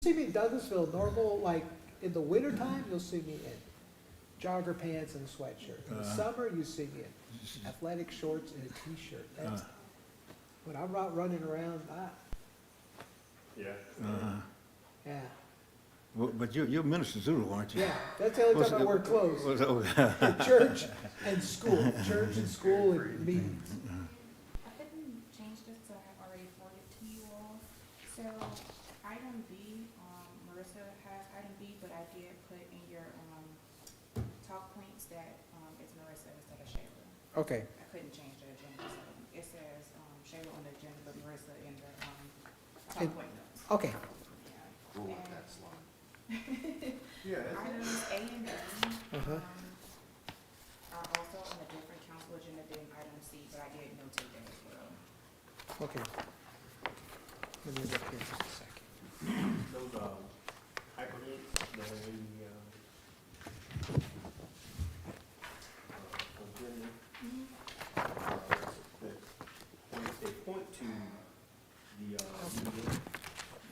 See me in Douglasville, normal, like, in the wintertime, you'll see me in jogger pants and a sweatshirt. In the summer, you see me in athletic shorts and a t-shirt. That's, when I'm out running around, Yeah. yeah, But you're Minister Zulu, aren't you? yeah, that's the only time I wear clothes. For church and school, and meetings. I couldn't change this, so I have already forwarded to you all. So item B, Marissa has item B, but I did put in your, talk points that, it's Marissa instead of Shayla. Okay, I couldn't change the agenda, so it says, Shayla on the agenda, but Marissa in the, talk In- point notes. okay, Yeah. Ooh, And that's long. Yeah, items A and B, Uh-huh. are also on a different council agenda than item C, but I did notate that as well. okay. Let me look here just a second. Those, hyperlinks that are in the, agenda. That they point to the, meeting,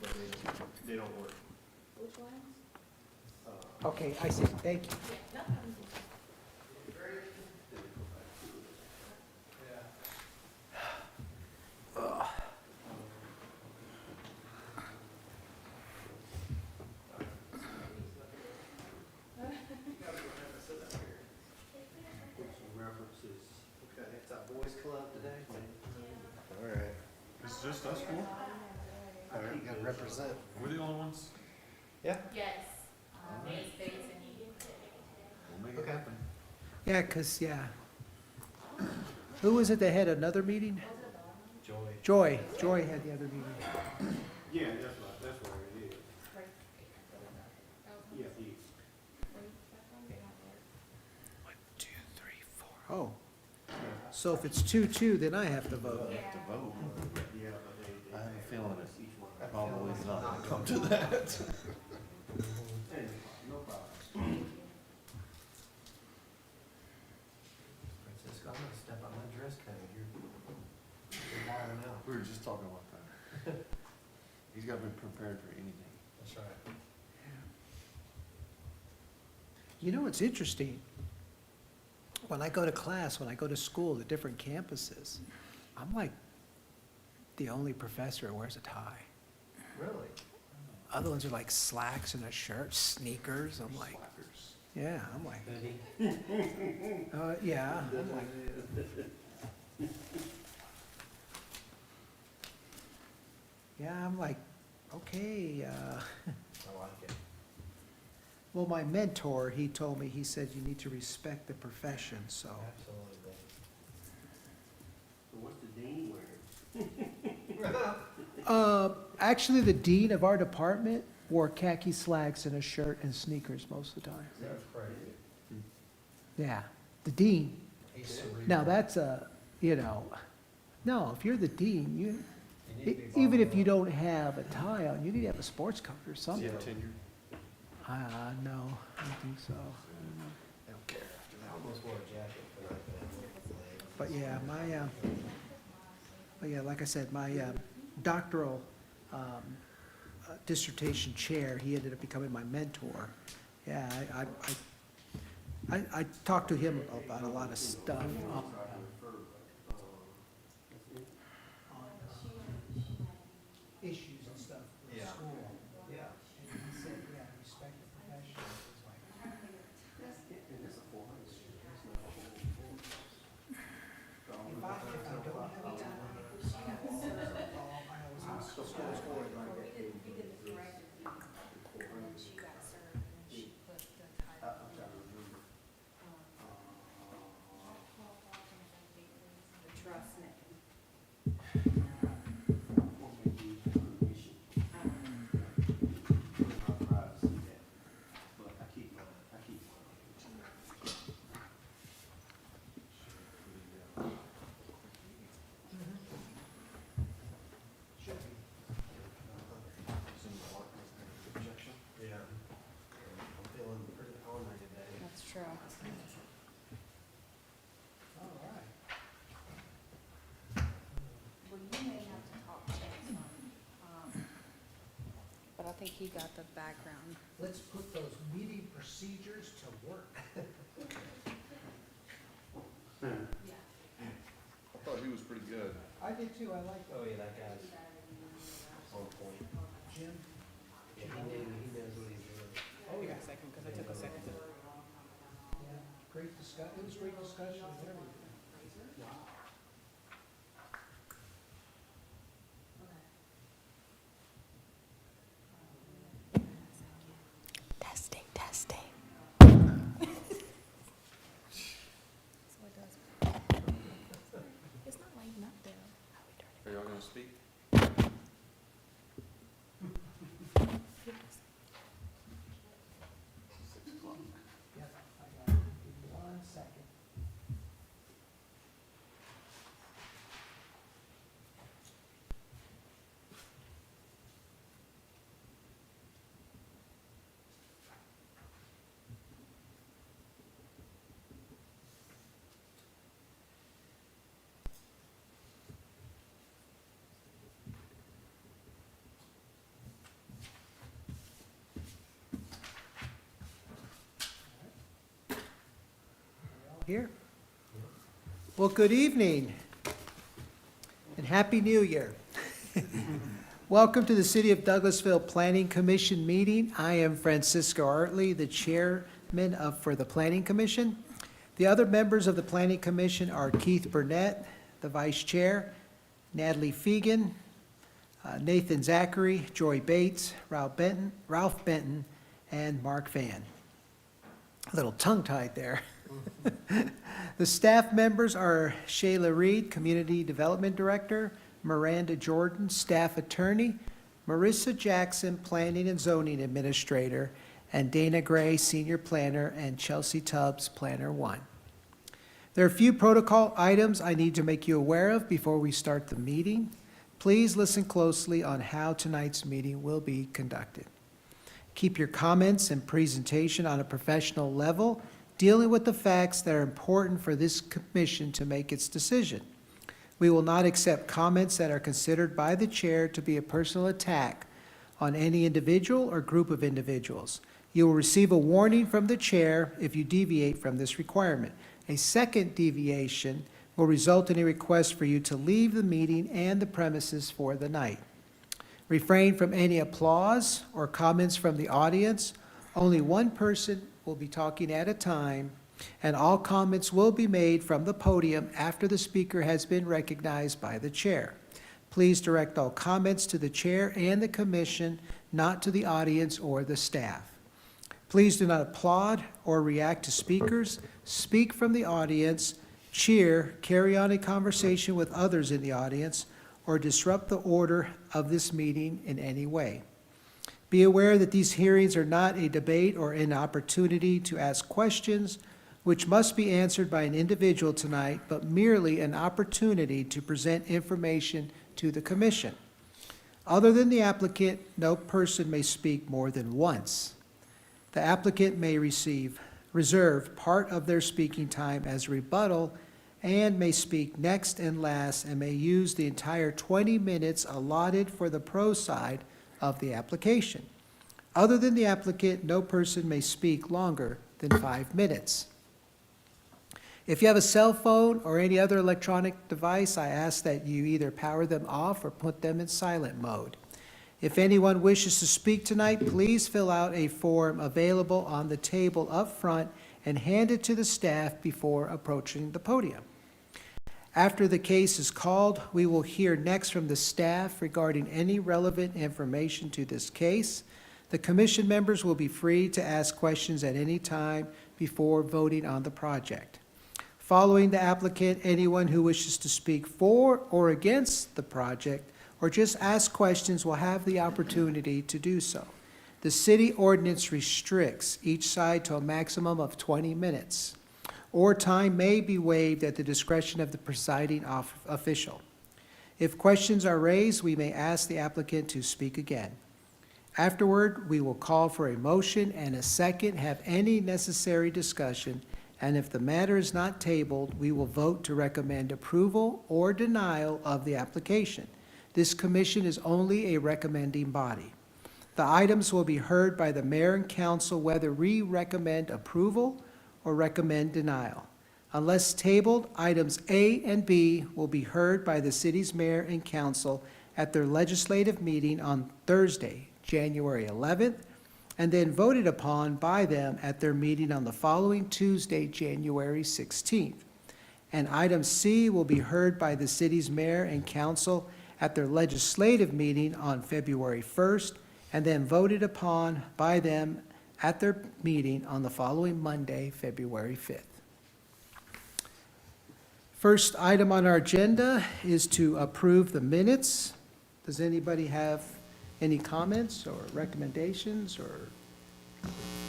but they don't work. Which ones? Okay, I see, thank you. Some references. Okay, it's our boys club today. All right. It's just us four? All right, you gotta represent. We're the only ones? Yeah. Yes, May States and he. We'll make it Okay. happen. Yeah, 'cause, yeah. Who was it that had another meeting? Joy. Joy had the other meeting. Yeah, that's where it is. Yeah, the, One, two, three, four. Oh, so if it's 2-2, then I have to vote. yeah, but they. I have a feeling it. Each one. Probably not gonna come to that. Hey, no problem. Francisco, I'm gonna step on my dress code. You're wilding out. We were just talking about that. He's gotta be prepared for anything. That's right. You know, it's interesting. When I go to class, when I go to school, the different campuses, I'm like the only professor who wears a tie. Really? Other ones are like slacks and a shirt, sneakers. I'm like, Slackers. yeah, I'm like, Hoodie. yeah, I'm like, yeah, I'm like, okay, I like it. well, my mentor, he told me, he said, you need to respect the profession, so. Absolutely. So what's the dean wearing? Actually, the dean of our department wore khaki slacks and a shirt and sneakers most of the time. That's crazy. Yeah, the dean. He's cerebral. Now, that's a, you know, no, if you're the dean, You need to be even if balled you up. don't have a tie on, you need to have a sports coat or Is he something. have tenure? No, I don't think so. I don't care after that. I almost wore a jacket tonight, But yeah, but yeah, like I said, my doctoral dissertation chair, he ended up becoming my mentor. Yeah, I talked to him about a lot of stuff. Issues and stuff with Yeah. school. Yeah. And he said, yeah, respect the profession. It's like, if I don't have a time, I always have school. She got served and she put the title. think he got the background. Let's put those meeting procedures to work. I thought he was pretty good. I did too, I like Oh, yeah, that guy's on point. Jim. Yeah, he knows what he's doing. Oh, yeah. Second, because I took a second to. Yeah, great it was great discussion and everything. Testing, testing. So it does. It's not lighting up there. Are y'all gonna speak? Yep, I got it. Give me 1 second. Here. Well, good evening and Happy New Year. Welcome to the City of Douglasville Planning Commission meeting. I am Francisco Artley, the chairman for the Planning Commission. The other members of the Planning Commission are Keith Burnett, the vice chair, Natalie Fegan, Nathan Zachary, Joy Bates, Ralph Benton, and Mark Van. A little tongue-tied there. The staff members are Shayla Reed, Community Development Director, Miranda Jordan, Staff Attorney, Marissa Jackson, Planning and Zoning Administrator, and Dana Gray, Senior Planner, and Chelsea Tubbs, Planner 1. There are a few protocol items I need to make you aware of before we start the meeting. Please listen closely on how tonight's meeting will be conducted. Keep your comments and presentation on a professional level, dealing with the facts that are important for this commission to make its decision. We will not accept comments that are considered by the chair to be a personal attack on any individual or group of individuals. You will receive a warning from the chair if you deviate from this requirement. A second deviation will result in a request for you to leave the meeting and the premises for the night. Refrain from any applause or comments from the audience. Only one person will be talking at a time, and all comments will be made from the podium after the speaker has been recognized by the chair. Please direct all comments to the chair and the commission, not to the audience or the staff. Please do not applaud or react to speakers, speak from the audience, cheer, carry on a conversation with others in the audience, or disrupt the order of this meeting in any way. Be aware that these hearings are not a debate or an opportunity to ask questions which must be answered by an individual tonight, but merely an opportunity to present information to the commission. Other than the applicant, no person may speak more than once. The applicant may reserve part of their speaking time as rebuttal and may speak next and last and may use the entire 20 minutes allotted for the pro side of the application. Other than the applicant, no person may speak longer than 5 minutes. If you have a cell phone or any other electronic device, I ask that you either power them off or put them in silent mode. If anyone wishes to speak tonight, please fill out a form available on the table up front and hand it to the staff before approaching the podium. After the case is called, we will hear next from the staff regarding any relevant information to this case. The commission members will be free to ask questions at any time before voting on the project. Following the applicant, anyone who wishes to speak for or against the project or just ask questions will have the opportunity to do so. The city ordinance restricts each side to a maximum of 20 minutes, or time may be waived at the discretion of the presiding official. If questions are raised, we may ask the applicant to speak again. Afterward, we will call for a motion and a second, have any necessary discussion, and if the matter is not tabled, we will vote to recommend approval or denial of the application. This commission is only a recommending body. The items will be heard by the mayor and council whether we recommend approval or recommend denial. Unless tabled, items A and B will be heard by the city's mayor and council at their legislative meeting on Thursday, January 11th, and then voted upon by them at their meeting on the following Tuesday, January 16th. And item C will be heard by the city's mayor and council at their legislative meeting on February 1st, and then voted upon by them at their meeting on the following Monday, February 5th. First item on our agenda is to approve the minutes. Does anybody have any comments or recommendations or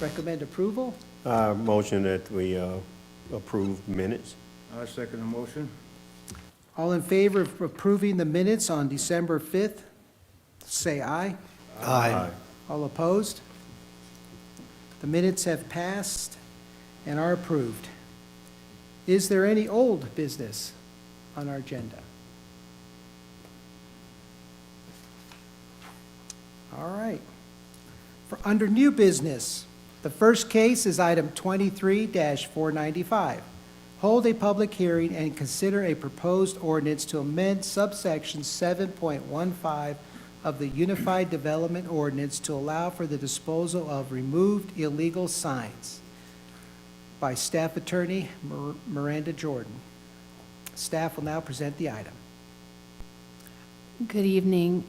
recommend approval? Motion that we approve minutes. I second the motion. All in favor of approving the minutes on December 5th, say aye. Aye. All opposed? The minutes have passed and are approved. Is there any old business on our agenda? All right. For under new business, the first case is item 23-495. Hold a public hearing and consider a proposed ordinance to amend subsection 7.15 of the Unified Development Ordinance to allow for the disposal of removed illegal signs by Staff Attorney Miranda Jordan. Staff will now present the item. Good evening.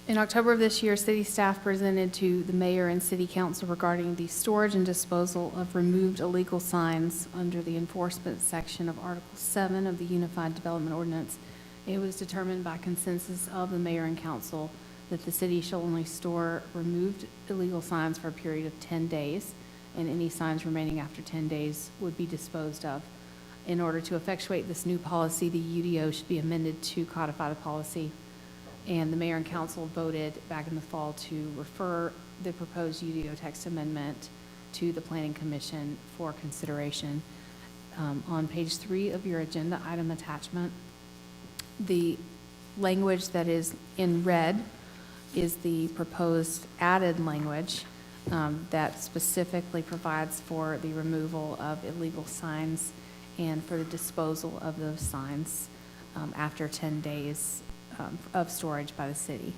In October of this year, city staff presented to the mayor and city council regarding the storage and disposal of removed illegal signs under the enforcement section of Article 7 of the Unified Development Ordinance. It was determined by consensus of the mayor and council that the city shall only store removed illegal signs for a period of 10 days, and any signs remaining after 10 days would be disposed of. In order to effectuate this new policy, the UDO should be amended to codify the policy. And the mayor and council voted back in the fall to refer the proposed UDO text amendment to the Planning Commission for consideration. On page 3 of your agenda item attachment, the language that is in red is the proposed added language that specifically provides for the removal of illegal signs and for the disposal of those signs after 10 days of storage by the city.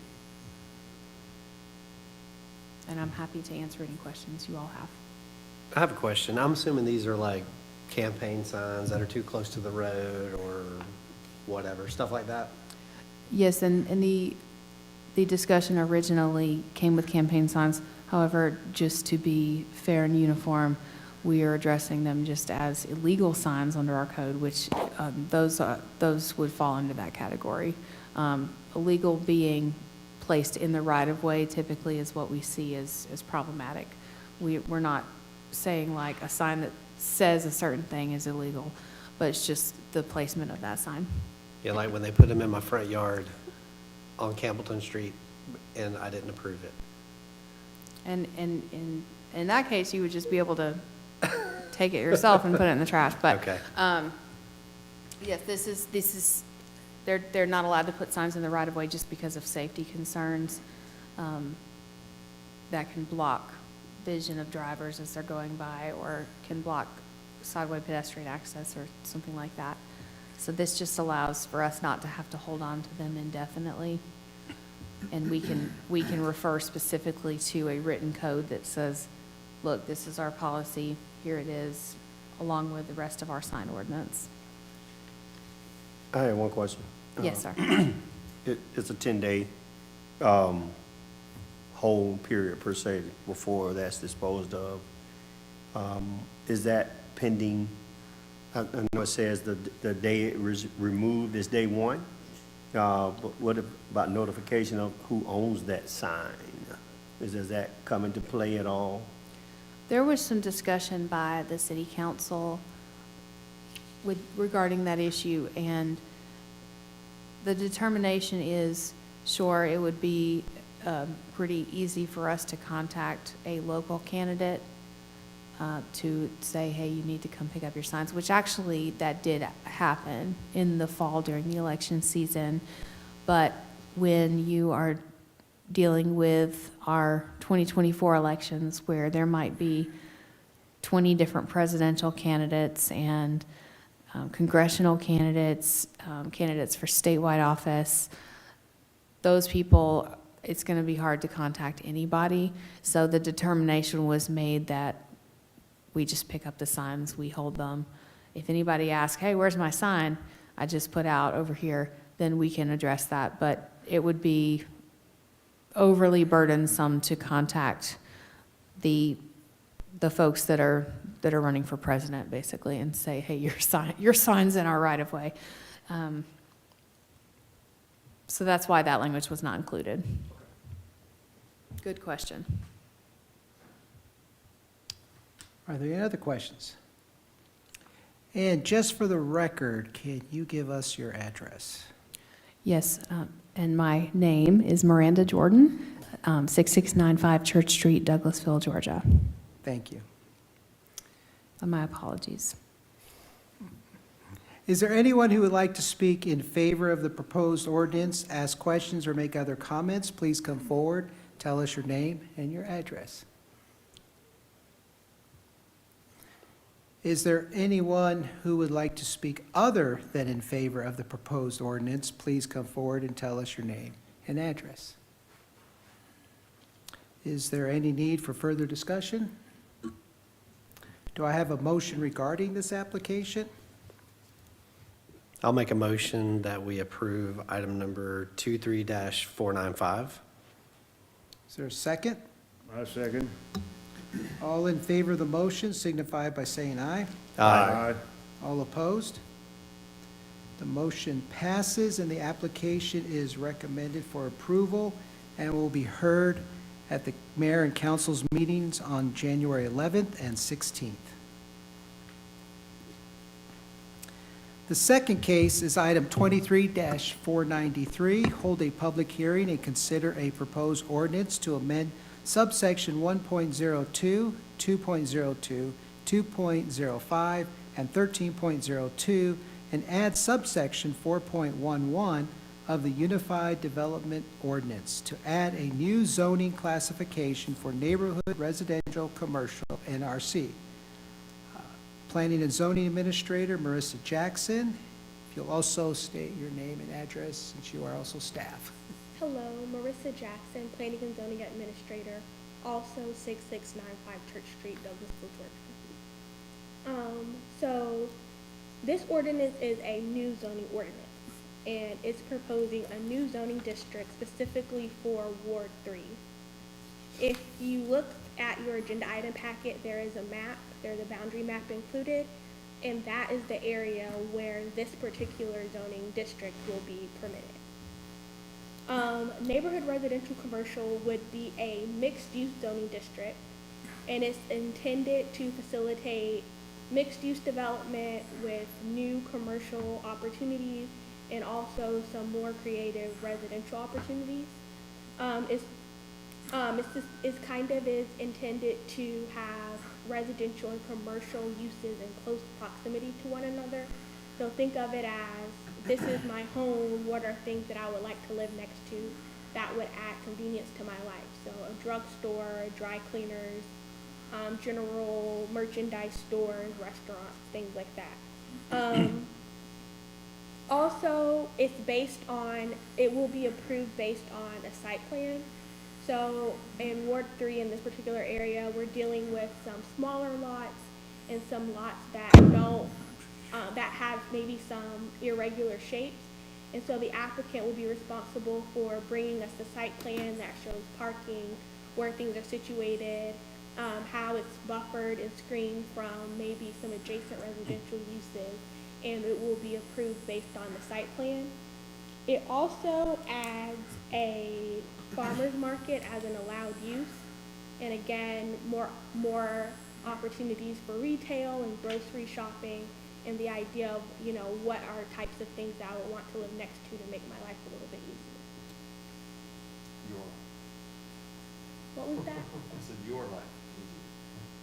And I'm happy to answer any questions you all have. I have a question. I'm assuming these are like campaign signs that are too close to the road or whatever, stuff like that? Yes, and the discussion originally came with campaign signs. However, just to be fair and uniform, we are addressing them just as illegal signs under our code, which those would fall into that category. Illegal being placed in the right-of-way typically is what we see as problematic. We're not saying like a sign that says a certain thing is illegal, but it's just the placement of that sign. Yeah, like when they put them in my front yard on Campbellton Street and I didn't approve it. And in that case, you would just be able to take it yourself and put it in the trash. But Okay. yes, this is they're not allowed to put signs in the right of way just because of safety concerns that can block vision of drivers as they're going by, or can block sideway pedestrian access or something like that. So this just allows for us not to have to hold on to them indefinitely. And we can refer specifically to a written code that says, look, this is our policy, here it is, along with the rest of our sign ordinance. I have one question. Yes, sir. It's a 10-day hold period per se before that's disposed of. Is that pending? I know it says the day it was removed is day one. But what about notification of who owns that sign? Does that come into play at all? There was some discussion by the city council regarding that issue, and the determination is, sure, it would be pretty easy for us to contact a local candidate to say, hey, you need to come pick up your signs, which actually that did happen in the fall during the election season. But when you are dealing with our 2024 elections, where there might be 20 different presidential candidates and congressional candidates, candidates for statewide office. Those people, it's going to be hard to contact anybody. So the determination was made that we just pick up the signs, we hold them. If anybody asks, hey, where's my sign? I just put out over here, then we can address that. But it would be overly burdensome to contact the folks that are running for president, basically, and say, hey, your sign's in our right of way. So that's why that language was not included. Good question. Are there any other questions? And just for the record, can you give us your address? Yes, and my name is Miranda Jordan, 6695 Church Street, Douglasville, Georgia. Thank you. My apologies. Is there anyone who would like to speak in favor of the proposed ordinance, ask questions, or make other comments? Please come forward, tell us your name and your address. Is there anyone who would like to speak other than in favor of the proposed ordinance? Please come forward and tell us your name and address. Is there any need for further discussion? Do I have a motion regarding this application? I'll make a motion that we approve item number 23-495. Is there a second? I second. All in favor of the motion signify by saying aye. All opposed? The motion passes and the application is recommended for approval and will be heard at the mayor and council's meetings on January 11th and 16th. The second case is item 23-493, hold a public hearing and consider a proposed ordinance to amend subsection 1.02, 2.02, 2.05, and 13.02, and add subsection 4.11 of the Unified Development Ordinance to add a new zoning classification for neighborhood residential commercial NRC. Planning and Zoning Administrator Marissa Jackson, if you'll also state your name and address since you are also staff. Hello, Marissa Jackson, Planning and Zoning Administrator, also 6695 Church Street, Douglasville, Georgia. So this ordinance is a new zoning ordinance, and it's proposing a new zoning district specifically for Ward 3. If you look at your agenda item packet, there is a map, there's a boundary map included, and that is the area where this particular zoning district will be permitted. Neighborhood residential commercial would be a mixed-use zoning district, and it's intended to facilitate mixed-use development with new commercial opportunities and also some more creative residential opportunities. It's kind of is intended to have residential and commercial uses in close proximity to one another. So think of it as, this is my home, what are things that I would like to live next to that would add convenience to my life? So a drugstore, dry cleaners, general merchandise stores, restaurants, things like that. Also, it will be approved based on a site plan. So in Ward 3 in this particular area, we're dealing with some smaller lots and some lots that that have maybe some irregular shapes. And so the applicant will be responsible for bringing us the site plan that shows parking, where things are situated, how it's buffered and screened from maybe some adjacent residential uses, and it will be approved based on the site plan. It also adds a farmer's market as an allowed use, and again, more opportunities for retail and grocery shopping, and the idea of, what are types of things that I would want to live next to make my life a little bit easier. What was that? I said your life.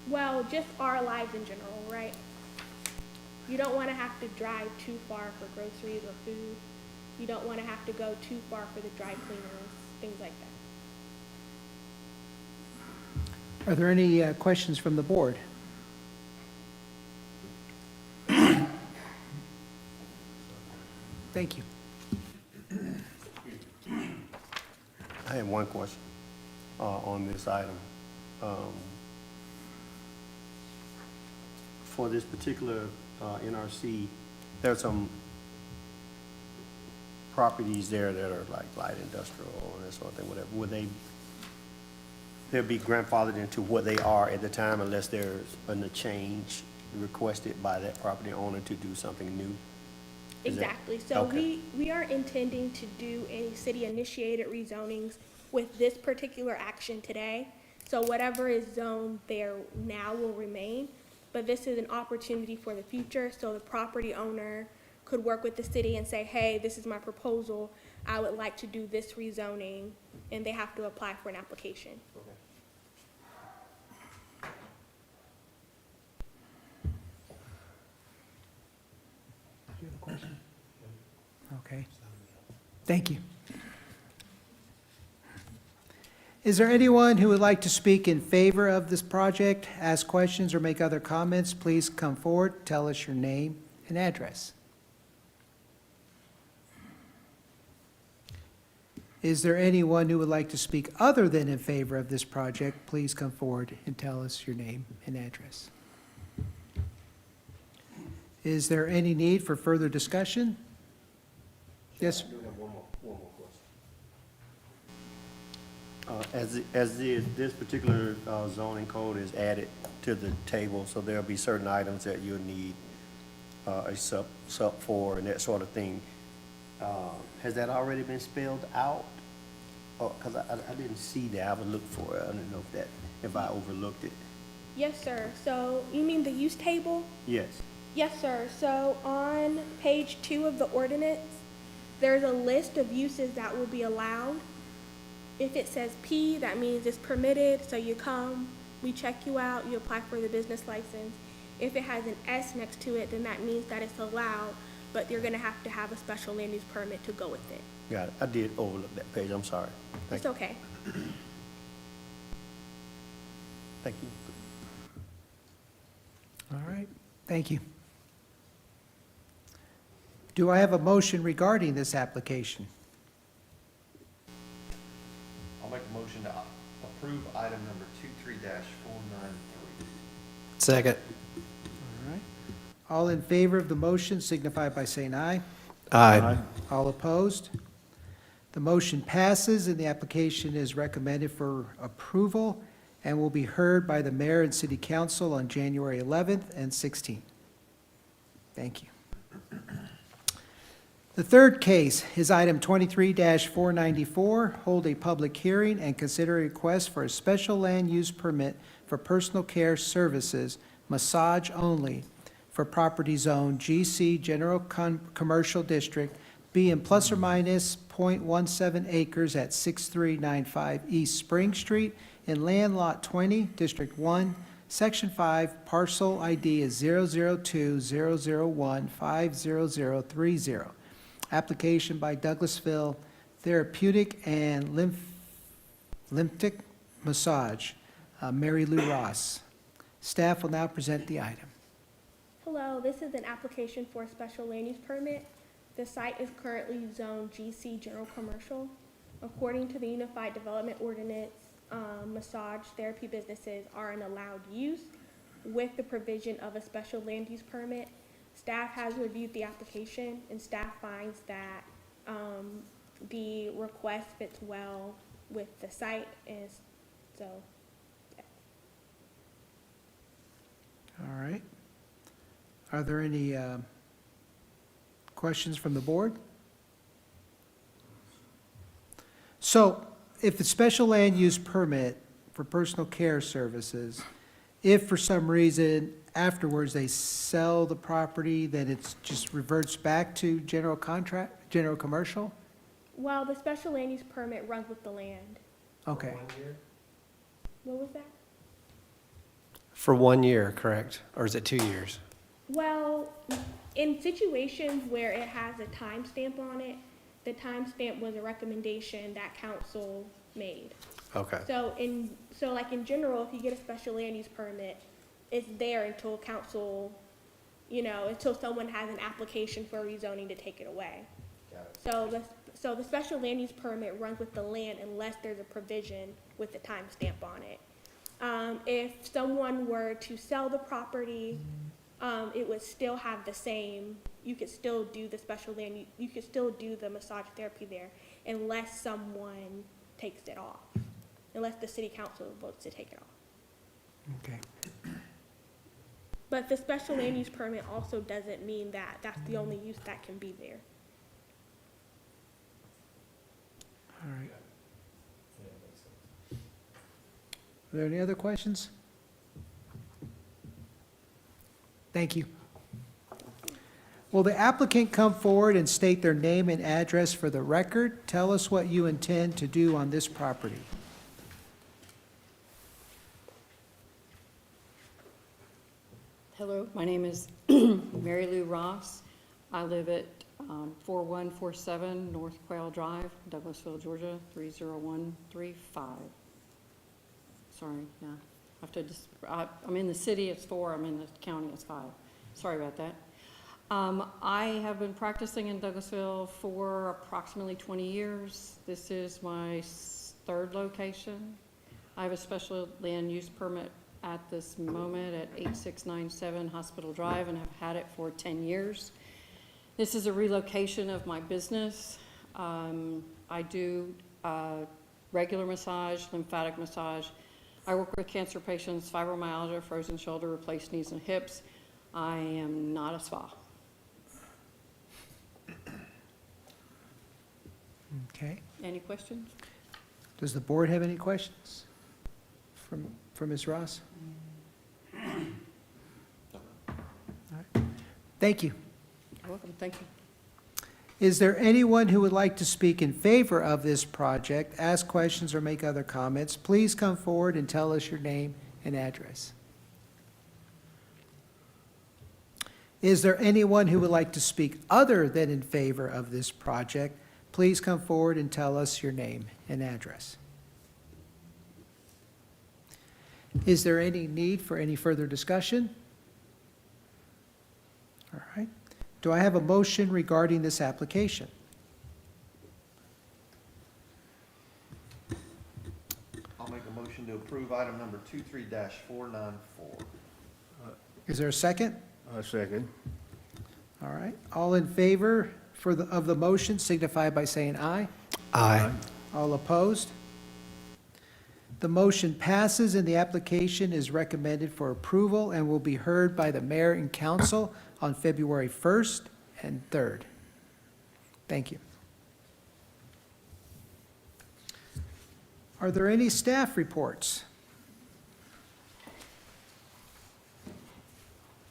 Well, just our lives in general, right? You don't want to have to drive too far for groceries or food. You don't want to have to go too far for the dry cleaners, things like that. Are there any questions from the board? Thank you. I have one question on this item. For this particular NRC, there are some properties there that are like light industrial and that sort of thing, whatever. Would they'll be grandfathered into what they are at the time unless there's a change requested by that property owner to do something new? Is that- Exactly. So okay. we are intending to do any city-initiated rezonings with this particular action today. So whatever is zoned there now will remain, but this is an opportunity for the future. So the property owner could work with the city and say, hey, this is my proposal. I would like to do this rezoning, and they have to apply for an application. Do you have a question? Okay. Thank you. Is there anyone who would like to speak in favor of this project, ask questions, or make other comments? Please come forward, tell us your name and address. Is there anyone who would like to speak other than in favor of this project? Please come forward and tell us your name and address. Is there any need for further discussion? Yes, sir. I do have one more question. This particular zoning code is added to the table, so there'll be certain items that you'll need a sub for and that sort of thing. Has that already been spelled out? Because I didn't see that, I was looking for it, I didn't know if I overlooked it. Yes, sir. So you mean the use table? Yes. Yes, sir. So on page 2 of the ordinance, there's a list of uses that will be allowed. If it says P, that means it's permitted, so you come, we check you out, you apply for the business license. If it has an S next to it, then that means that it's allowed, but you're gonna have to have a special land use permit to go with it. Got it, I did overlook that page, I'm sorry. Thank It's you. okay. Thank you. All right, thank you. Do I have a motion regarding this application? I'll make a motion to approve item number 23-493. Second. All right. All in favor of the motion signify by saying aye. Aye. All opposed? The motion passes and the application is recommended for approval and will be heard by the mayor and city council on January 11th and 16th. Thank you. The third case is item 23-494, hold a public hearing and consider a request for a special land use permit for personal care services, massage only, for property zone GC General Commercial District, being plus or minus .17 acres at 6395 East Spring Street in land lot 20, District 1, Section 5, parcel ID is 002-001-50030. Application by Douglasville Therapeutic and Lymphatic Massage, Mary Lou Ross. Staff will now present the item. Hello, this is an application for a special land use permit. The site is currently zoned GC General Commercial. According to the Unified Development Ordinance, massage therapy businesses are an allowed use with the provision of a special land use permit. Staff has reviewed the application and staff finds that the request fits well with the site, and so. All right. Are there any questions from the board? So if the special land use permit for personal care services, if for some reason afterwards they sell the property, then it just reverts back to general commercial? Well, the special land use permit runs with the land. Okay. What was that? For 1 year, correct? Or is it 2 years? Well, in situations where it has a timestamp on it, the timestamp was a recommendation that council made. Okay. So like in general, if you get a special land use permit, it's there until council, until someone has an application for rezoning to take it away. So the special land use permit runs with the land unless there's a provision with the timestamp on it. If someone were to sell the property, it would still have the same, you could still do the special land, you could still do the massage therapy there unless someone takes it off, unless the city council votes to take it off. Okay. But the special land use permit also doesn't mean that that's the only use that can be there. All right. Are there any other questions? Thank you. Will the applicant come forward and state their name and address for the record? Tell us what you intend to do on this property. Hello, my name is Mary Lou Ross. I live at 4147 North Quail Drive, Douglasville, Georgia, 30135. Sorry, yeah. I'm in the city, it's 4, I'm in the county, it's 5. Sorry about that. I have been practicing in Douglasville for approximately 20 years. This is my 3rd location. I have a special land use permit at this moment at 8697 Hospital Drive and have had it for 10 years. This is a relocation of my business. I do regular massage, lymphatic massage. I work with cancer patients, fibromyalgia, frozen shoulder, replaced knees and hips. I am not a spa. Okay. Any questions? Does the board have any questions from Ms. Ross? All right. Thank you. You're welcome, thank you. Is there anyone who would like to speak in favor of this project, ask questions, or make other comments? Please come forward and tell us your name and address. Is there anyone who would like to speak other than in favor of this project? Please come forward and tell us your name and address. Is there any need for any further discussion? All right. Do I have a motion regarding this application? I'll make a motion to approve item number 23-494. Is there a second? Second. All right. All in favor of the motion signify by saying aye. Aye. All opposed? The motion passes and the application is recommended for approval and will be heard by the mayor and council on February 1st and 3rd. Thank you. Are there any staff reports?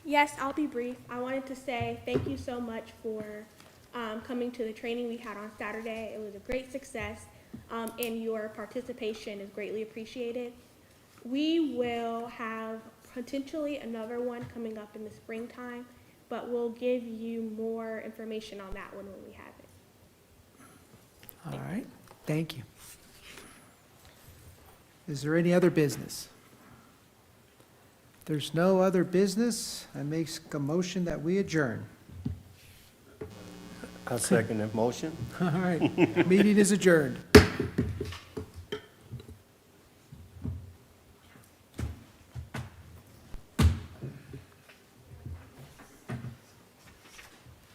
Yes, I'll be brief. I wanted to say thank you so much for coming to the training we had on Saturday. It was a great success, and your participation is greatly appreciated. We will have potentially another one coming up in the springtime, but we'll give you more information on that one when we have it. All right, thank you. Is there any other business? If there's no other business, I make a motion that we adjourn. I second that motion. All right, meeting is adjourned.